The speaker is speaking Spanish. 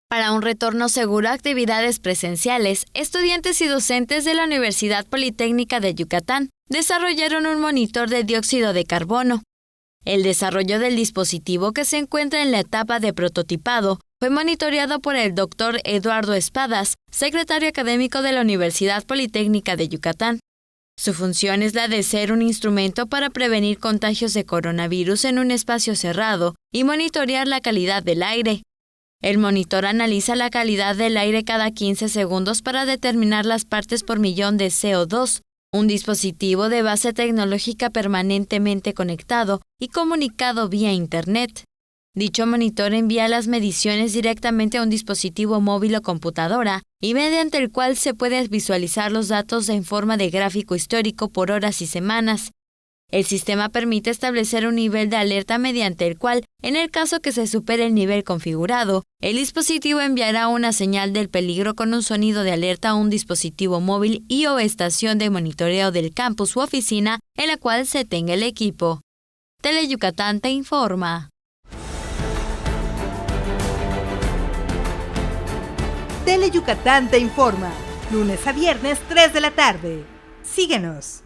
Para un retorno seguro a actividades presenciales, estudiantes y docentes de la Universidad Politécnica de Yucatán desarrollaron un monitor de dióxido de carbono. El desarrollo del dispositivo, que se encuentra en la etapa de prototipado, fue monitoreado por el Dr. Eduardo Espadas, secretario académico de la Universidad Politécnica de Yucatán. Su función es la de ser un instrumento para prevenir contagios de coronavirus en un espacio cerrado y monitorear la calidad del aire. El monitor analiza la calidad del aire cada 15 segundos para determinar las partes por millón de CO2, un dispositivo de base tecnológica permanentemente conectado y comunicado vía Internet. Dicho monitor envía las mediciones directamente a un dispositivo móvil o computadora y mediante el cual se pueden visualizar los datos en forma de gráfico histórico por horas y semanas. El sistema permite establecer un nivel de alerta mediante el cual, en el caso que se supere el nivel configurado, el dispositivo enviará una señal del peligro con un sonido de alerta a un dispositivo móvil y o estación de monitoreo del campus u oficina en la cual se tenga el equipo. Teleyucatán te informa. Teleyucatán te informa, lunes a viernes 3 de la tarde. Síguenos.